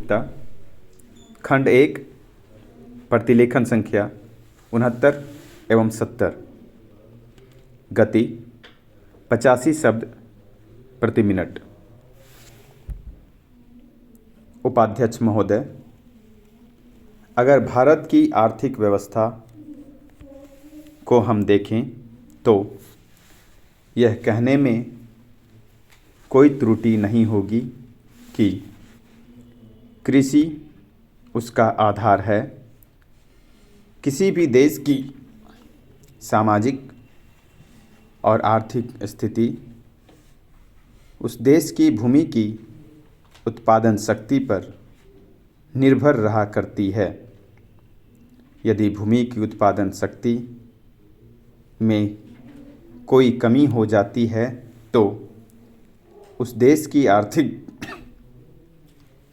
आर्थिकता, खंड 1, प्रतिलेखन संख्या 69 एवं 70। गति 85 शब्द प्रति मिनट। उपाध्यक्ष महोदय, अगर भारत की आर्थिक व्यवस्था को हम देखें तो यह कहने में कोई त्रुटि नहीं होगी कि कृषि उसका आधार है। किसी भी देश की सामाजिक और आर्थिक स्थिति उस देश की भूमि की उत्पादन शक्ति पर निर्भर रहा करती है। यदि भूमि की उत्पादन शक्ति में कोई कमी हो जाती है तो उस देश की आर्थिक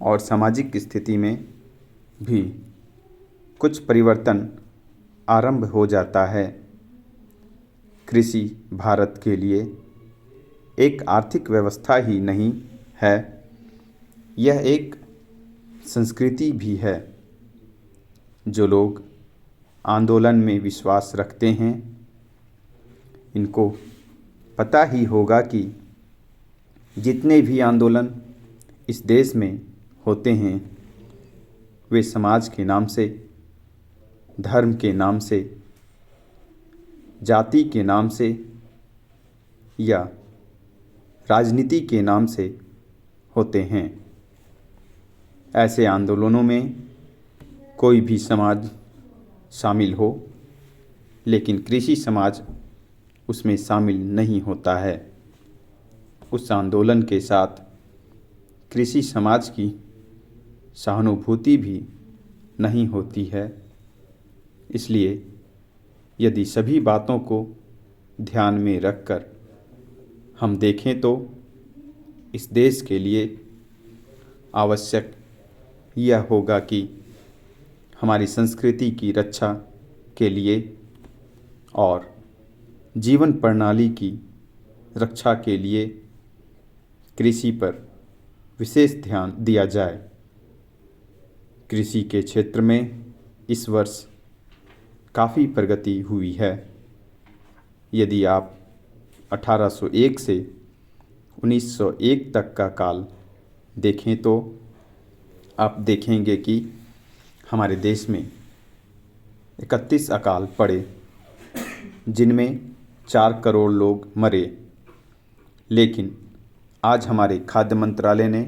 और सामाजिक स्थिति में भी कुछ परिवर्तन आरंभ हो जाता है। कृषि भारत के लिए एक आर्थिक व्यवस्था ही नहीं है, यह एक संस्कृति भी है। जो लोग आंदोलन में विश्वास रखते हैं, इनको पता ही होगा कि जितने भी आंदोलन इस देश में होते हैं वे समाज के नाम से, धर्म के नाम से, जाति के नाम से या राजनीति के नाम से होते हैं। ऐसे आंदोलनों में कोई भी समाज शामिल हो, लेकिन कृषि समाज उसमें शामिल नहीं होता है। उस आंदोलन के साथ कृषि समाज की सहानुभूति भी नहीं होती है। इसलिए यदि सभी बातों को ध्यान में रखकर हम देखें तो इस देश के लिए आवश्यक यह होगा कि हमारी संस्कृति की रक्षा के लिए और जीवन प्रणाली की रक्षा के लिए कृषि पर विशेष ध्यान दिया जाए। कृषि के क्षेत्र में इस वर्ष काफ़ी प्रगति हुई है। यदि आप 1801 से 1901 तक का काल देखें तो आप देखेंगे कि हमारे देश में 31 अकाल पड़े, जिनमें 4 करोड़ लोग मरे। लेकिन आज हमारे खाद्य मंत्रालय ने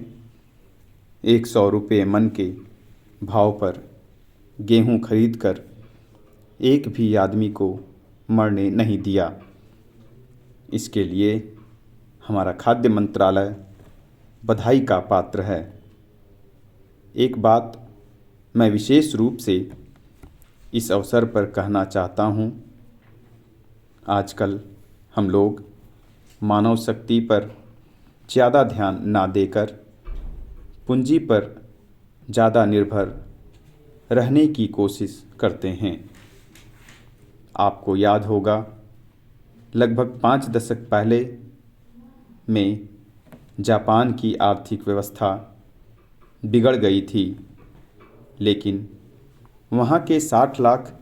100 रुपये मन के भाव पर गेहूं खरीदकर एक भी आदमी को मरने नहीं दिया। इसके लिए हमारा खाद्य मंत्रालय बधाई का पात्र है। एक बात मैं विशेष रूप से इस अवसर पर कहना चाहता हूँ। आजकल हम लोग मानव शक्ति पर ज़्यादा ध्यान ना देकर पूंजी पर ज़्यादा निर्भर रहने की कोशिश करते हैं। आपको याद होगा, लगभग 5 दशक पहले में जापान की आर्थिक व्यवस्था बिगड़ गई थी, लेकिन वहाँ के 60 लाख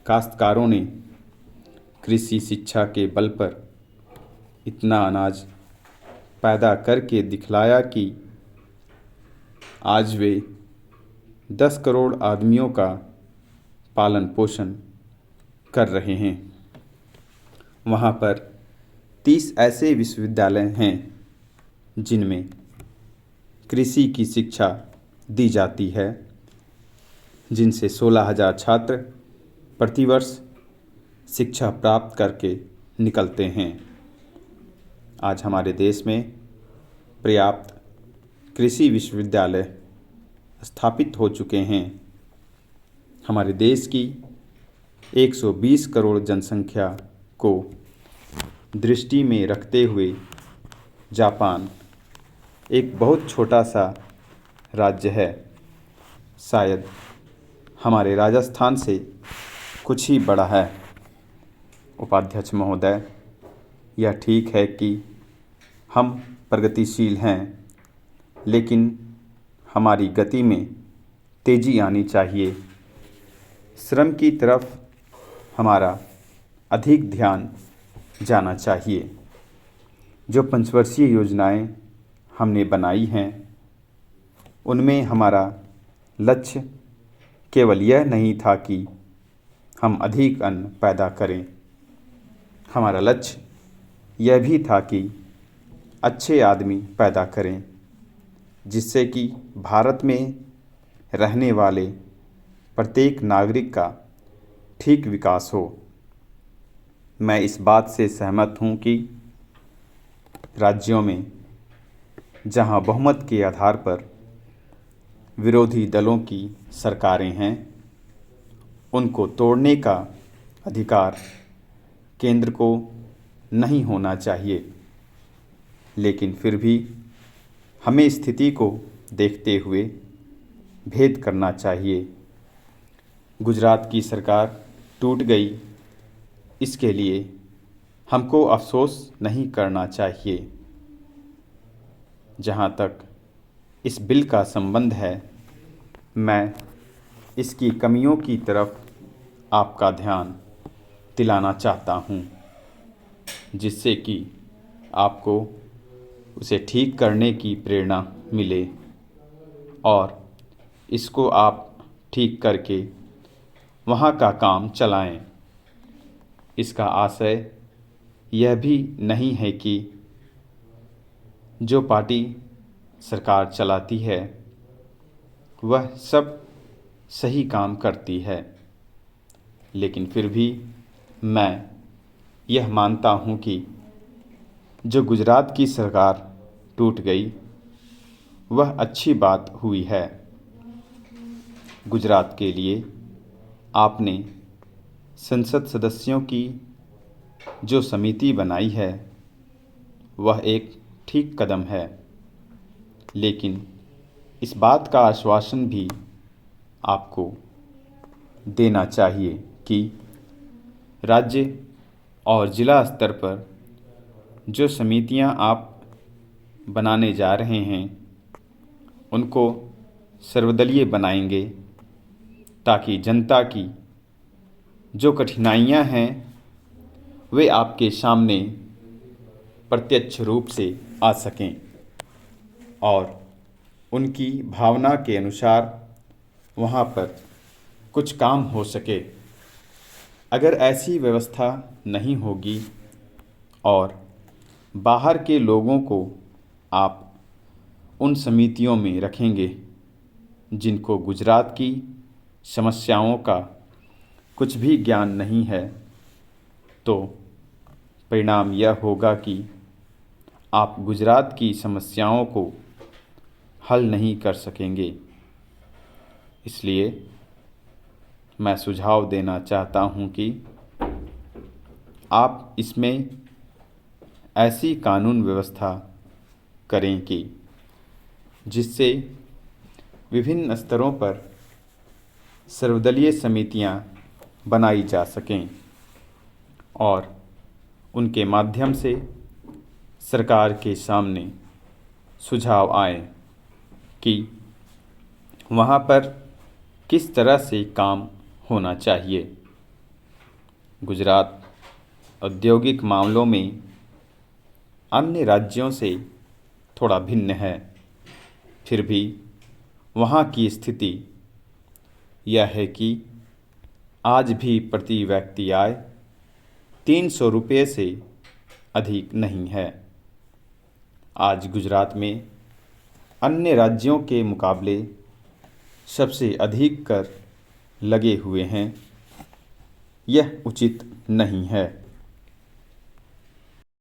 काश्तकारों ने कृषि शिक्षा के बल पर इतना अनाज पैदा करके दिखलाया कि आज वे 10 करोड़ आदमियों का पालन पोषण कर रहे हैं। वहाँ पर 30 ऐसे विश्वविद्यालय हैं जिनमें कृषि की शिक्षा दी जाती है, जिनसे 16,000 छात्र प्रतिवर्ष शिक्षा प्राप्त करके निकलते हैं। आज हमारे देश में पर्याप्त कृषि विश्वविद्यालय स्थापित हो चुके हैं। हमारे देश की 120 करोड़ जनसंख्या को दृष्टि में रखते हुए जापान एक बहुत छोटा सा राज्य है। शायद हमारे राजस्थान से कुछ ही बड़ा है। उपाध्यक्ष महोदय, यह ठीक है कि हम प्रगतिशील हैं, लेकिन हमारी गति में तेज़ी आनी चाहिए। श्रम की तरफ हमारा अधिक ध्यान जाना चाहिए। जो पंचवर्षीय योजनाएं हमने बनाई हैं उनमें हमारा लक्ष्य केवल यह नहीं था कि हम अधिक अन्न पैदा करें, हमारा लक्ष्य यह भी था कि अच्छे आदमी पैदा करें, जिससे कि भारत में रहने वाले प्रत्येक नागरिक का ठीक विकास हो। मैं इस बात से सहमत हूँ कि राज्यों में जहाँ बहुमत के आधार पर विरोधी दलों की सरकारें हैं, उनको तोड़ने का अधिकार केंद्र को नहीं होना चाहिए। लेकिन फिर भी हमें स्थिति को देखते हुए भेद करना चाहिए। गुजरात की सरकार टूट गई, इसके लिए हमको अफसोस नहीं करना चाहिए। जहाँ तक इस बिल का संबंध है, मैं इसकी कमियों की तरफ आपका ध्यान दिलाना चाहता हूँ, जिससे कि आपको उसे ठीक करने की प्रेरणा मिले और इसको आप ठीक करके वहाँ का काम चलाएं। इसका आशय यह भी नहीं है कि जो पार्टी सरकार चलाती है वह सब सही काम करती है, लेकिन फिर भी मैं यह मानता हूँ कि जो गुजरात की सरकार टूट गई वह अच्छी बात हुई है। गुजरात के लिए आपने संसद सदस्यों की जो समिति बनाई है वह एक ठीक कदम है, लेकिन इस बात का आश्वासन भी आपको देना चाहिए कि राज्य और ज़िला स्तर पर जो समितियां आप बनाने जा रहे हैं उनको सर्वदलीय बनाएंगे, ताकि जनता की जो कठिनाइयां हैं वे आपके सामने प्रत्यक्ष रूप से आ सकें और उनकी भावना के अनुसार वहाँ पर कुछ काम हो सके। अगर ऐसी व्यवस्था नहीं होगी और बाहर के लोगों को आप उन समितियों में रखेंगे जिनको गुजरात की समस्याओं का कुछ भी ज्ञान नहीं है, तो परिणाम यह होगा कि आप गुजरात की समस्याओं को हल नहीं कर सकेंगे। इसलिए मैं सुझाव देना चाहता हूं कि आप इसमें ऐसी कानून व्यवस्था करें कि जिससे विभिन्न स्तरों पर सर्वदलीय समितियां बनाई जा सकें और उनके माध्यम से सरकार के सामने सुझाव आए कि वहाँ पर किस तरह से काम होना चाहिए। गुजरात औद्योगिक मामलों में अन्य राज्यों से थोड़ा भिन्न है, फिर भी वहाँ की स्थिति यह है कि आज भी प्रति व्यक्ति आय 300 रुपये से अधिक नहीं है। आज गुजरात में अन्य राज्यों के मुकाबले सबसे अधिक कर लगे हुए हैं। यह उचित नहीं है।